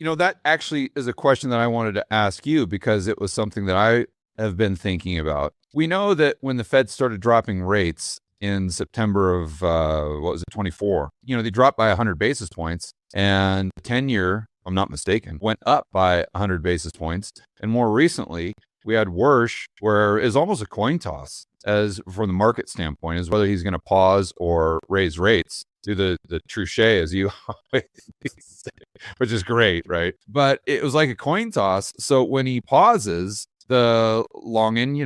That actually is a question that I wanted to ask you because it was something that I have been thinking about. We know that when the Fed started dropping rates in September of, 24, they dropped by 100 basis points, and the 10-year, if I'm not mistaken, went up by 100 basis points. And more recently, we had Wersch, where it's almost a coin toss as from the market standpoint, is whether he's going to pause or raise rates. Do the Truchet, as you always say, which is great, right? But it was like a coin toss. So when he pauses, the long end,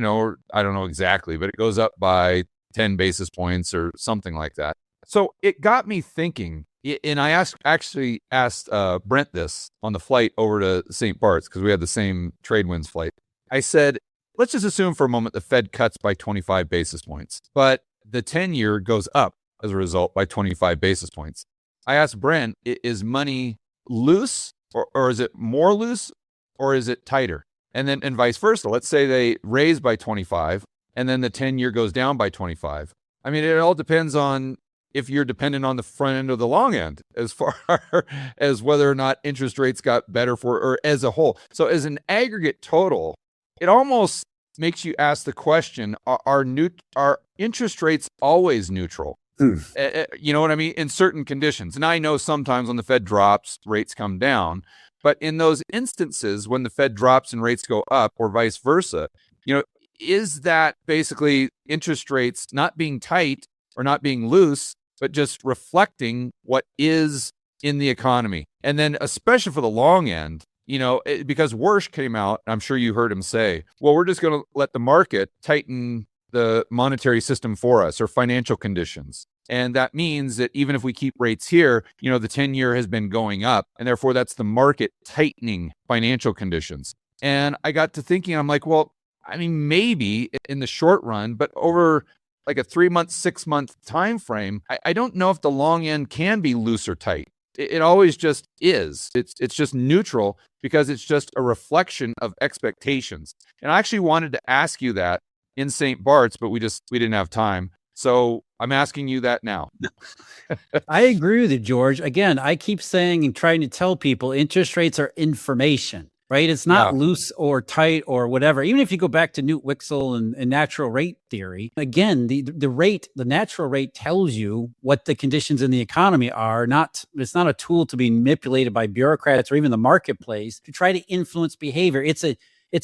I don't know exactly, but it goes up by 10 basis points or something like that. So it got me thinking, and I actually asked Brent this on the flight over to St. Bart's because we had the same TradeWinds flight. I said, let's just assume for a moment the Fed cuts by 25 basis points, but the 10-year goes up as a result by 25 basis points. I asked Brent, is money loose or is it more loose or is it tighter? And vice versa. Let's say they raise by 25 and then the 10-year goes down by 25. I mean, it all depends on if you're dependent on the front end or the long end as far as whether or not interest rates got better or as a whole. So as an aggregate total, it almost makes you ask the question, are interest rates always neutral? You know what I mean? In certain conditions. And I know sometimes when the Fed drops, rates come down. But in those instances, when the Fed drops and rates go up or vice versa, is that basically interest rates not being tight or not being loose, but just reflecting what is in the economy? And then especially for the long end, because Wersch came out, I'm sure you heard him say, well, we're just going to let the market tighten the monetary system for us or financial conditions. And that means that even if we keep rates here, the 10-year has been going up. And therefore, that's the market tightening financial conditions. And I got to thinking, I'm like, well, I mean, maybe in the short run, but over like a 3-month, 6-month time frame, I don't know if the long end can be loose or tight. It always just is. It's just neutral because it's just a reflection of expectations. And I actually wanted to ask you that in St. Bart's, but we didn't have time. So I'm asking you that now. I agree with you, George. Again, I keep saying and trying to tell people interest rates are information, right? It's not loose or tight or whatever. Even if you go back to Newt Wicksell and natural rate theory, again, the natural rate tells you what the conditions in the economy are. It's not a tool to be manipulated by bureaucrats or even the marketplace to try to influence behavior. It's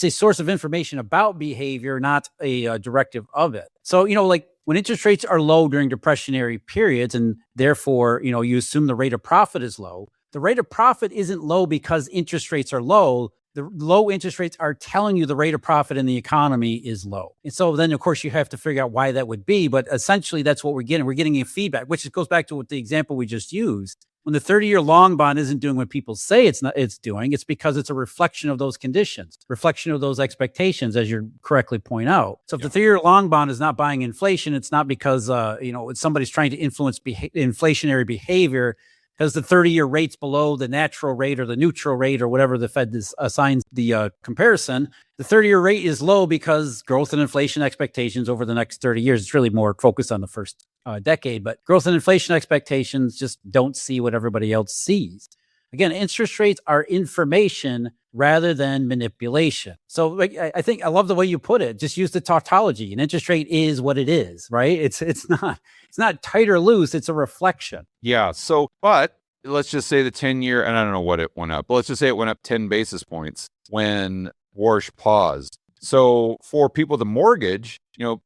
a source of information about behavior, not a directive of it. So, like when interest rates are low during depressionary periods, and therefore, you assume the rate of profit is low, the rate of profit isn't low because interest rates are low. The low interest rates are telling you the rate of profit in the economy is low. And so then, of course, you have to figure out why that would be. But essentially, that's what we're getting. We're getting a feedback, which goes back to what the example we just used. When the 30-year long bond isn't doing what people say it's doing, it's because it's a reflection of those conditions, reflection of those expectations, as you correctly point out. So if the 3-year long bond is not buying inflation, it's not because somebody's trying to influence inflationary behavior, because the 30-year rate's below the natural rate or the neutral rate or whatever the Fed assigns the comparison. The 30-year rate is low because growth and inflation expectations over the next 30 years, it's really more focused on the first decade, but growth and inflation expectations just don't see what everybody else sees. Again, interest rates are information rather than manipulation. So I think I love the way you put it. Just use the tautology. An interest rate is what it is, right? It's not tight or loose. It's a reflection. Yeah. So, but let's just say the 10-year, and I don't know what it went up, but let's just say it went up 10 basis points when Warsh paused. So for people with a mortgage,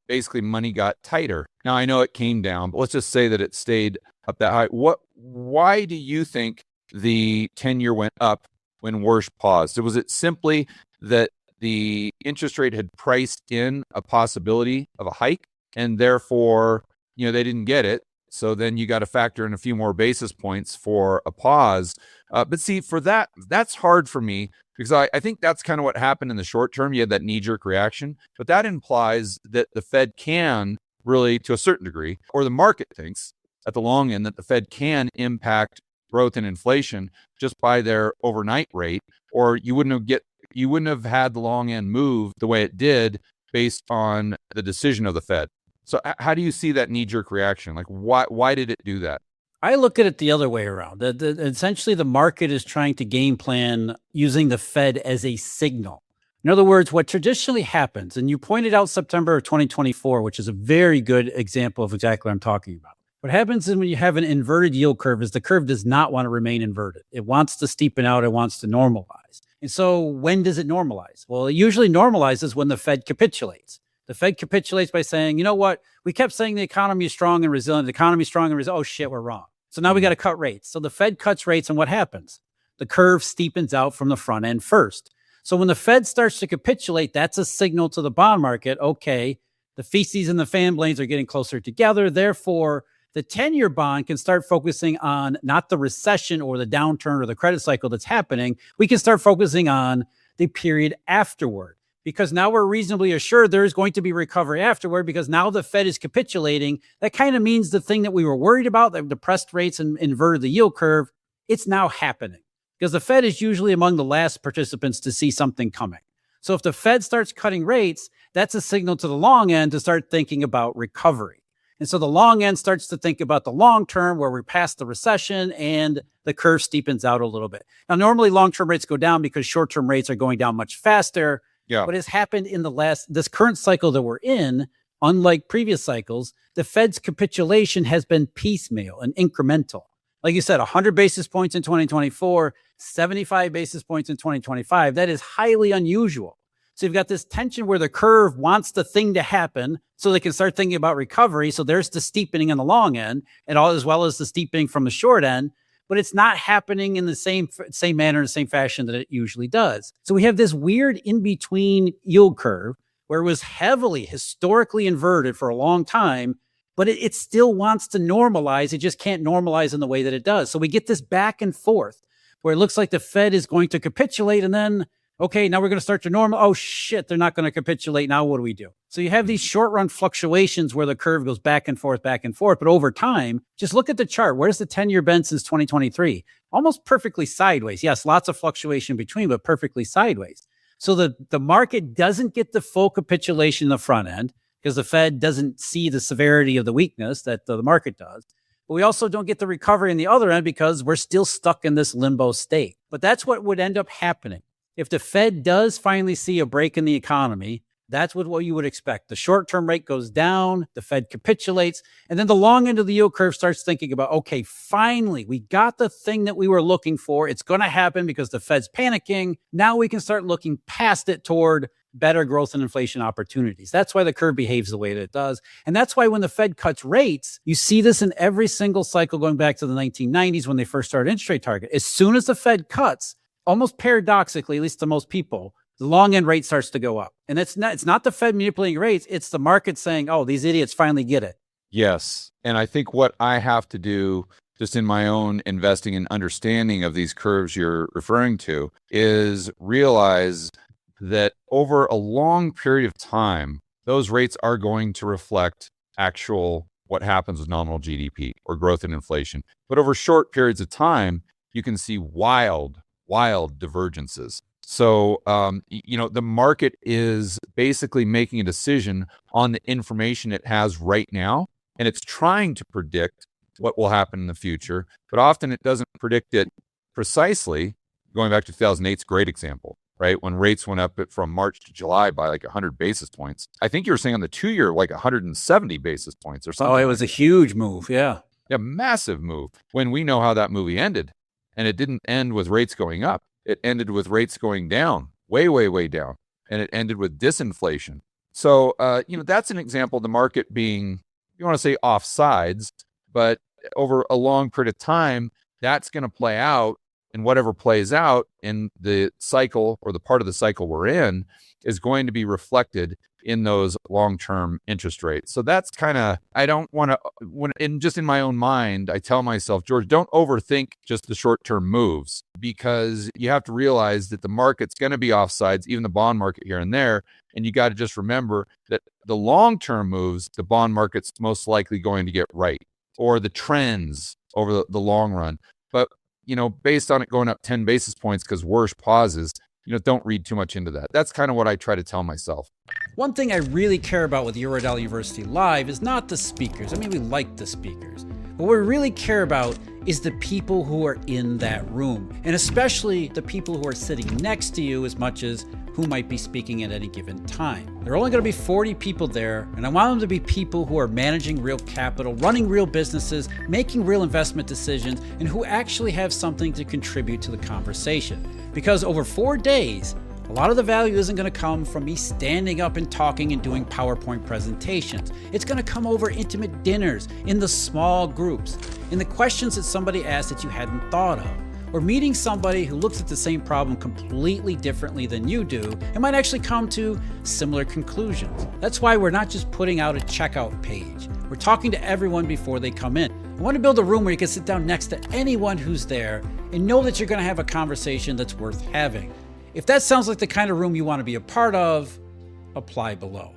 basically money got tighter. Now I know it came down, but let's just say that it stayed up that high. Why do you think the 10-year went up when Warsh paused? So was it simply that the interest rate had priced in a possibility of a hike and therefore, they didn't get it? So then you got to factor in a few more basis points for a pause. But see, for that's hard for me because I think that's kind of what happened in the short term. You had that knee-jerk reaction, but that implies that the Fed can really, to a certain degree, or the market thinks at the long end that the Fed can impact growth and inflation just by their overnight rate, or you wouldn't have had the long end move the way it did based on the decision of the Fed. So how do you see that knee-jerk reaction? Like, why did it do that? I look at it the other way around. Essentially, the market is trying to game plan using the Fed as a signal. In other words, what traditionally happens, and you pointed out September of 2024, which is a very good example of exactly what I'm talking about. What happens is when you have an inverted yield curve is the curve does not want to remain inverted. It wants to steepen out. It wants to normalize. And so when does it normalize? Well, it usually normalizes when the Fed capitulates. The Fed capitulates by saying, you know what? We kept saying the economy is strong and resilient. The economy is strong and resilient. Oh, shit, we're wrong. So now we got to cut rates. So the Fed cuts rates, and what happens? The curve steepens out from the front end first. So when the Fed starts to capitulate, that's a signal to the bond market. Okay, the feces and the fan blades are getting closer together. Therefore, the 10-year bond can start focusing on not the recession or the downturn or the credit cycle that's happening. We can start focusing on the period afterward, because now we're reasonably assured there is going to be recovery afterward, because now the Fed is capitulating. That kind of means the thing that we were worried about, that depressed rates and inverted the yield curve, it's now happening, because the Fed is usually among the last participants to see something coming. So if the Fed starts cutting rates, that's a signal to the long end to start thinking about recovery. And so the long end starts to think about the long term, where we're past the recession and the curve steepens out a little bit. Now, normally long-term rates go down because short-term rates are going down much faster. Yeah. What has happened in this current cycle that we're in, unlike previous cycles, the Fed's capitulation has been piecemeal and incremental. Like you said, 100 basis points in 2024, 75 basis points in 2025. That is highly unusual. So you've got this tension where the curve wants the thing to happen so they can start thinking about recovery. So there's the steepening on the long end, and all as well as the steepening from the short end, but it's not happening in the same manner, the same fashion that it usually does. So we have this weird in-between yield curve where it was heavily historically inverted for a long time, but it still wants to normalize. It just can't normalize in the way that it does. So we get this back and forth where it looks like the Fed is going to capitulate, and then, okay, now we're going to start to normal. Oh, shit, they're not going to capitulate. Now what do we do? So you have these short-run fluctuations where the curve goes back and forth. But over time, just look at the chart. Where's the 10-year been since 2023? Almost perfectly sideways. Yes, lots of fluctuation between, but perfectly sideways. So the market doesn't get the full capitulation in the front end because the Fed doesn't see the severity of the weakness that the market does. But we also don't get the recovery in the other end because we're still stuck in this limbo state. But that's what would end up happening. If the Fed does finally see a break in the economy, that's what you would expect. The short-term rate goes down, the Fed capitulates, and then the long end of the yield curve starts thinking about, okay, finally, we got the thing that we were looking for. It's going to happen because the Fed's panicking. Now we can start looking past it toward better growth and inflation opportunities. That's why the curve behaves the way that it does. And that's why when the Fed cuts rates, you see this in every single cycle going back to the 1990s when they first started interest rate target. As soon as the Fed cuts, almost paradoxically, at least to most people, the long end rate starts to go up. And it's not the Fed manipulating rates. It's the market saying, oh, these idiots finally get it. Yes. And I think what I have to do just in my own investing and understanding of these curves you're referring to is realize that over a long period of time, those rates are going to reflect actual what happens with nominal GDP or growth in inflation. But over short periods of time, you can see wild divergences. So, the market is basically making a decision on the information it has right now, and it's trying to predict what will happen in the future, but often it doesn't predict it precisely. Going back to 2008's great example, right? When rates went up from March to July by like 100 basis points. I think you were saying on the 2-year, like 170 basis points or something. Oh, it was a huge move. Yeah. Yeah, massive move. When we know how that movie ended, and it didn't end with rates going up. It ended with rates going down, way down, and it ended with disinflation. So, that's an example of the market being, you want to say off sides, but over a long period of time, that's going to play out, and whatever plays out in the cycle or the part of the cycle we're in is going to be reflected in those long-term interest rates. So that's kind of, I don't want to, in my own mind, I tell myself, George, don't overthink just the short-term moves, because you have to realize that the market's going to be offsides, even the bond market here and there. And you got to just remember that the long-term moves, the bond market's most likely going to get right, or the trends over the long run. But, based on it going up 10 basis points because worse pauses, don't read too much into that. That's kind of what I try to tell myself. One thing I really care about with Eurodollar University Live is not the speakers. I mean, we like the speakers. What we really care about is the people who are in that room, and especially the people who are sitting next to you as much as who might be speaking at any given time. There are only going to be 40 people there, and I want them to be people who are managing real capital, running real businesses, making real investment decisions, and who actually have something to contribute to the conversation. Because over 4 days, a lot of the value isn't going to come from me standing up and talking and doing PowerPoint presentations. It's going to come over intimate dinners, in the small groups, in the questions that somebody asked that you hadn't thought of, or meeting somebody who looks at the same problem completely differently than you do and might actually come to similar conclusions. That's why we're not just putting out a checkout page. We're talking to everyone before they come in. I want to build a room where you can sit down next to anyone who's there and know that you're going to have a conversation that's worth having. If that sounds like the kind of room you want to be a part of, apply below.